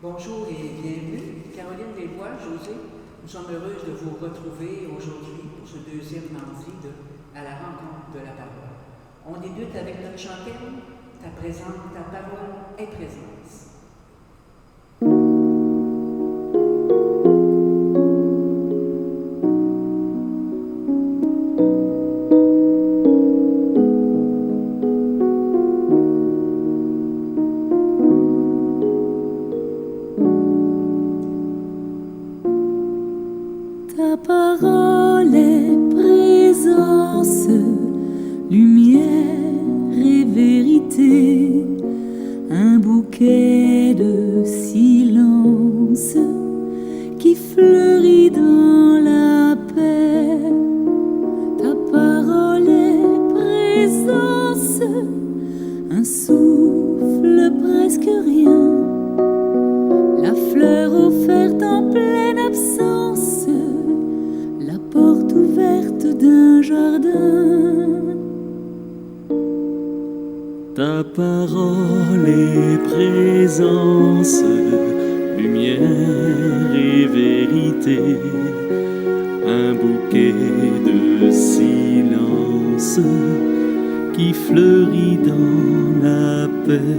Bonjour et bienvenue. Caroline Desbois, José, nous sommes heureuses de vous retrouver aujourd'hui pour ce deuxième mardi à la rencontre de la parole. On débute avec notre chantelle, ta parole est présence. Ta parole est présence, lumière et vérité, un bouquet de silence qui fleurit dans la paix. Ta parole est présence, un souffle presque rien, la fleur offerte en pleine absence, la porte ouverte d'un jardin. Ta parole est présence, lumière et vérité, un bouquet de silence qui fleurit dans la paix.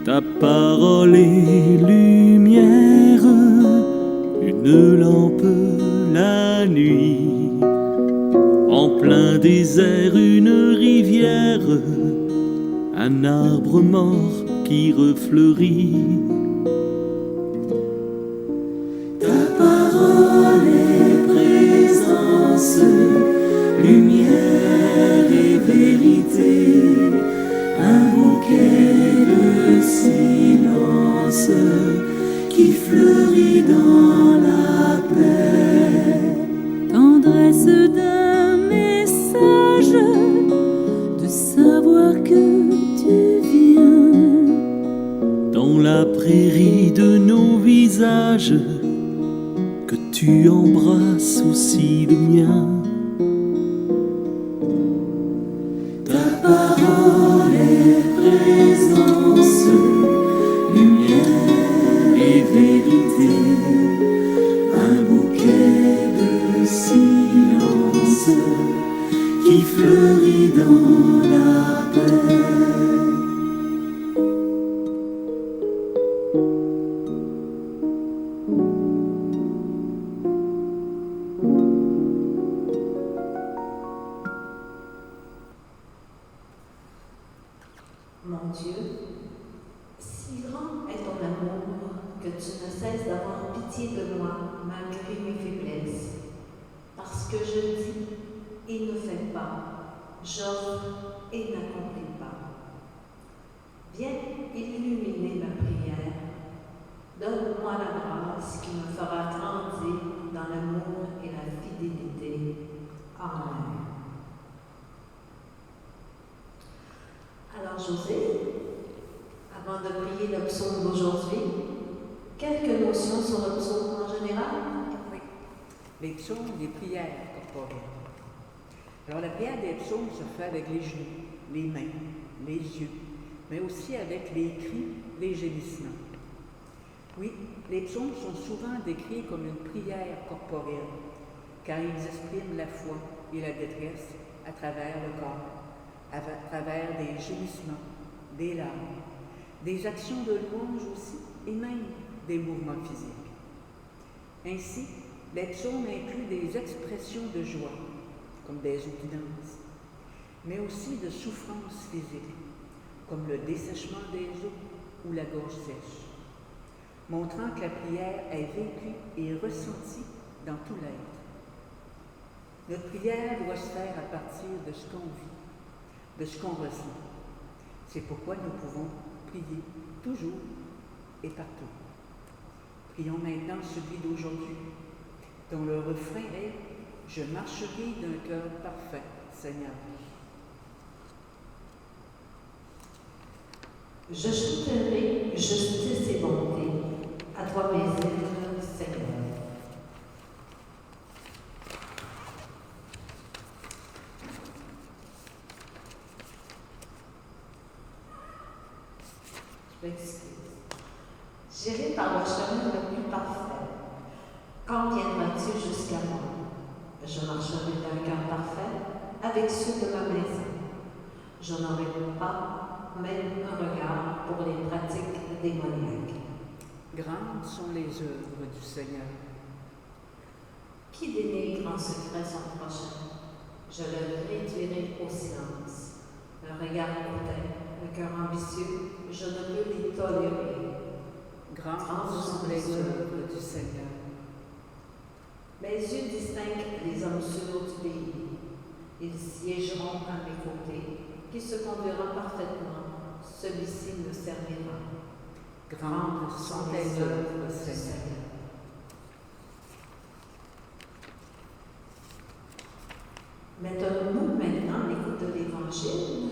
Ta parole est lumière, une lampe la nuit, en plein désert une rivière, un arbre mort qui refleurit. Ta parole est présence, lumière et vérité, un bouquet de silence qui fleurit dans la paix. Tendresse d'un message, de savoir que tu viens. Dans la prairie de nos visages, que tu embrasses aussi le mien. Ta parole est présence, lumière et vérité, un bouquet de silence qui fleurit dans la paix. Mon Dieu, si grand est ton amour que tu ne cesses d'avoir pitié de moi malgré mes faiblesses. Parce que je dis et ne fais pas, j'offre et n'accomplis pas. Viens illuminer ma prière. Donne-moi la grâce qui me fera grandir dans l'amour et la fidélité. Amen. Alors José, avant de prier le psaume d'aujourd'hui, quelques notions sur le psaume en général? Oui, les psaumes, les prières corporelles. Alors la prière des psaumes se fait avec les genoux, les mains, les yeux, mais aussi avec les cris, les gémissements. Oui, les psaumes sont souvent décrits comme une prière corporelle, car ils expriment la foi et la détresse à travers le corps, à travers des gémissements, des larmes, des actions de louange aussi, et même des mouvements physiques. Ainsi, les psaumes incluent des expressions de joie, comme des opinances, mais aussi de souffrances physiques, comme le dessèchement des os ou la gorge sèche, montrant que la prière est vécue et ressentie dans tout l'être. Notre prière doit se faire à partir de ce qu'on vit, de ce qu'on ressent. C'est pourquoi nous pouvons prier toujours et partout. Prions maintenant celui d'aujourd'hui, dont le refrain est « Je marcherai d'un cœur parfait, Seigneur ». Je chanterai justice et bonté, à toi mes ailes, Seigneur. J'irai par le chemin le plus parfait. Quand viendras-tu jusqu'à moi? Je marcherai d'un cœur parfait avec ceux de ma maison. Je n'aurai pas même un regard pour les pratiques démoniaques. Grandes sont les œuvres du Seigneur. Qui dénigre en secret son prochain? Je le réduirai au silence. Un regard hautain, un cœur ambitieux, je ne peux les tolérer. Grandes sont les œuvres du Seigneur. Mes yeux distinguent les hommes sûrs du pays. Ils siégeront à mes côtés. Qui se conduira parfaitement, celui-ci me servira. Grandes sont les œuvres du Seigneur. Mettons-nous maintenant l'écoute de l'Évangile.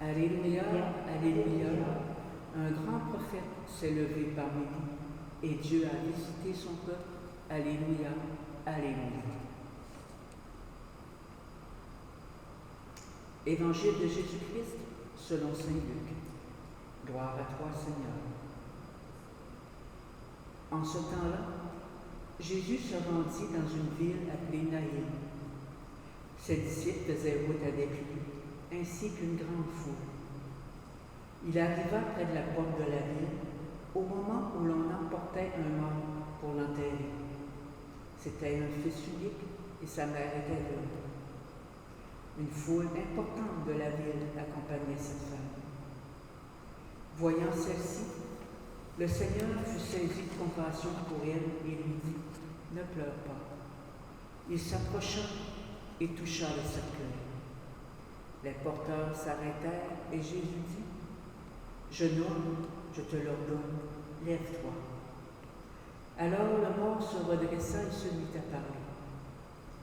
Alléluia, Alléluia. Un grand prophète s'est levé parmi nous et Dieu a visité son peuple. Alléluia, Alléluia. Évangile de Jésus-Christ selon saint Luc. Gloire à toi, Seigneur. En ce temps-là, Jésus se rendit dans une ville appelée Naïm. Ses disciples faisaient route avec lui, ainsi qu'une grande foule. Il arriva près de la porte de la ville, au moment où l'on emportait un mort pour l'enterrer. C'était un fils unique et sa mère était veuve. Une foule importante de la ville accompagnait cette femme. Voyant celle-ci, le Seigneur fut saisi de compassion pour elle et lui dit « Ne pleure pas ». Il s'approcha et toucha le cercueil. Les porteurs s'arrêtèrent et Jésus dit « Jeune homme, je te l'ordonne, lève-toi ». Alors le mort se redressa et se mit à parler.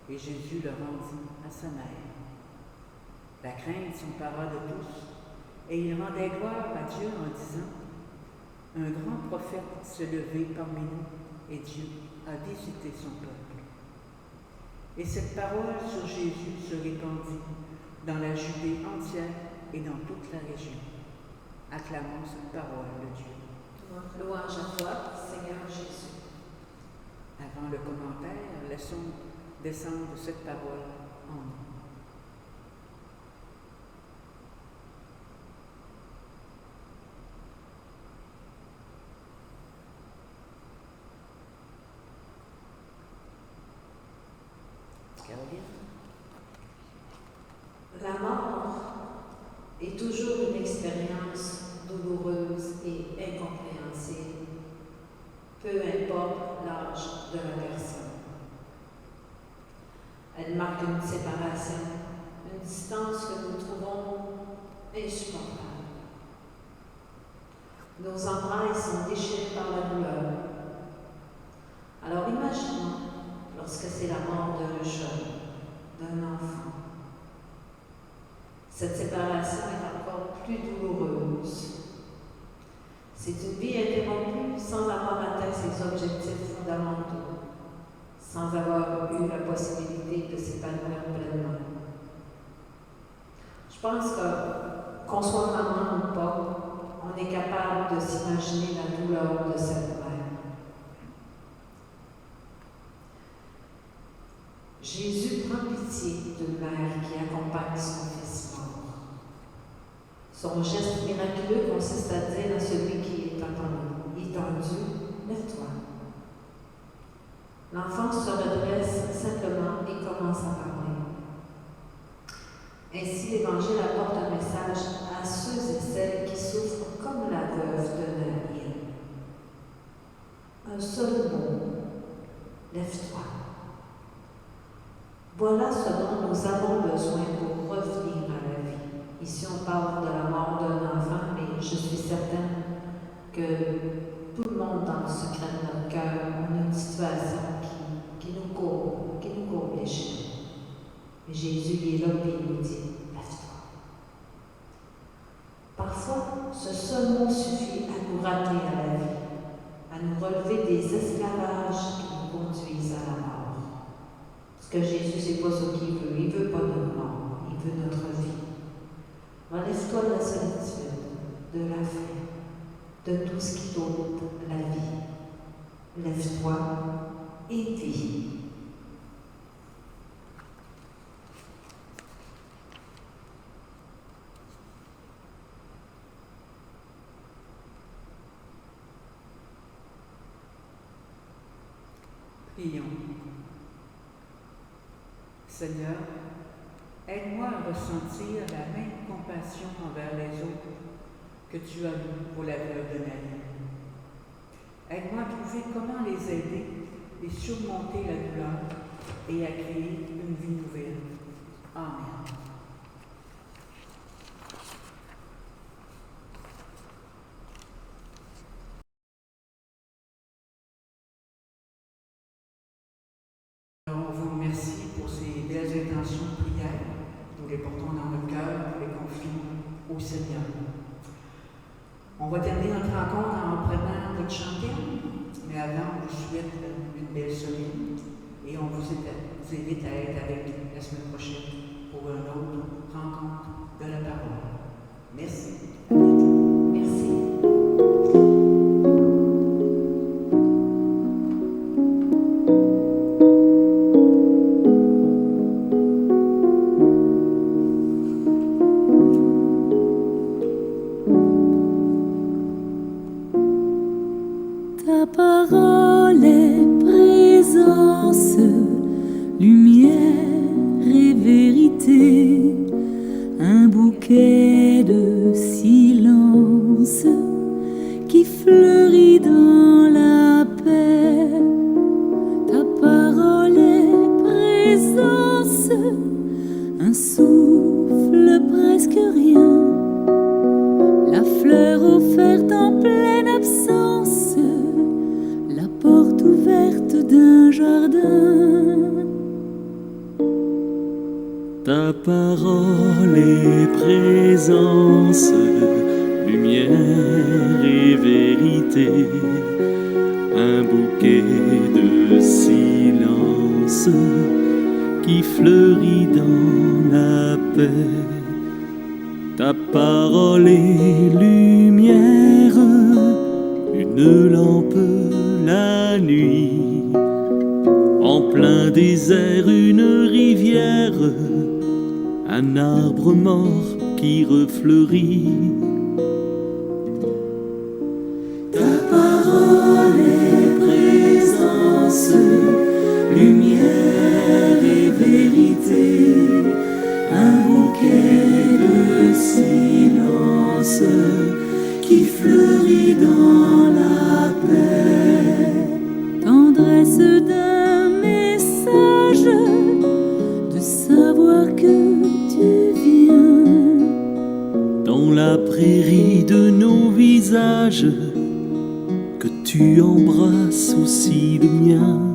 Et Jésus le rendit à sa mère. La crainte s'empara de tous, et il rendait gloire à Dieu en disant « Un grand prophète s'est levé parmi nous, et Dieu a visité son peuple. » Et cette parole sur Jésus se répandit dans la Judée entière et dans toute la région. Acclamons cette parole de Dieu. Louange à toi, Seigneur Jésus. Avant le commentaire, laissons descendre cette parole en nous. Caroline? La mort est toujours une expérience douloureuse et incompréhensible, peu importe l'âge de la personne. Elle marque une séparation, une distance que nous trouvons insupportable. Nos entrailles sont déchirées par la douleur. Alors imaginons lorsque c'est la mort d'un jeune, d'un enfant. Cette séparation est encore plus douloureuse. C'est une vie interrompue sans avoir atteint ses objectifs fondamentaux, sans avoir eu la possibilité de s'épanouir pleinement. Je pense que, qu'on soit maman ou pas, on est capable de s'imaginer la douleur de cette mère. Jésus prend pitié d'une mère qui accompagne son fils mort. Son geste miraculeux consiste à dire à celui qui est étendu, lève-toi. L'enfant se redresse simplement et commence à parler. Ainsi, l'Évangile apporte un message à ceux et celles qui souffrent comme la veuve de Naïm. Un seul mot, lève-toi. Voilà ce dont nous avons besoin pour revenir à la vie. Ici, on parle de la mort d'un enfant, mais je suis certaine que tout le monde, dans le secret de notre cœur, on a une situation qui nous courbe les cheveux. Mais Jésus il est là et il nous dit, lève-toi. Parfois, ce seul mot suffit à nous ramener à la vie, à nous relever des esclavages qui nous conduisent à la mort. Parce que Jésus, c'est pas ce qu'il veut. Il veut pas notre mort, il veut notre vie. Relève-toi de la solitude, de la faim, de tout ce qui doute la vie. Lève-toi et vis. Prions. Seigneur, aide-moi à ressentir la même compassion envers les autres que tu as eue pour l'aveugle de Naïm. Aide-moi à trouver comment les aider et surmonter la douleur et à créer une vie nouvelle. Amen. On vous remercie pour ces belles intentions de prière. Nous les portons dans notre cœur, nous les confions au Seigneur. On va terminer notre rencontre en prenant notre chantelle, mais avant, on vous souhaite une belle semaine et on vous invite à être avec nous la semaine prochaine pour une autre rencontre de la parole. Merci. À bientôt. Merci. Ta parole est présence, lumière et vérité, un bouquet de silence qui fleurit dans la paix. Ta parole est présence, un souffle presque rien, la fleur offerte en pleine absence, la porte ouverte d'un jardin. Ta parole est présence, lumière et vérité, un bouquet de silence qui fleurit dans la paix. Ta parole est lumière, une lampe la nuit, en plein désert une rivière, un arbre mort qui refleurit. Ta parole est présence, lumière et vérité, un bouquet de silence qui fleurit dans la paix. Tendresse d'un message, de savoir que tu viens. Dans la prairie de nos visages, que tu embrasses aussi le mien.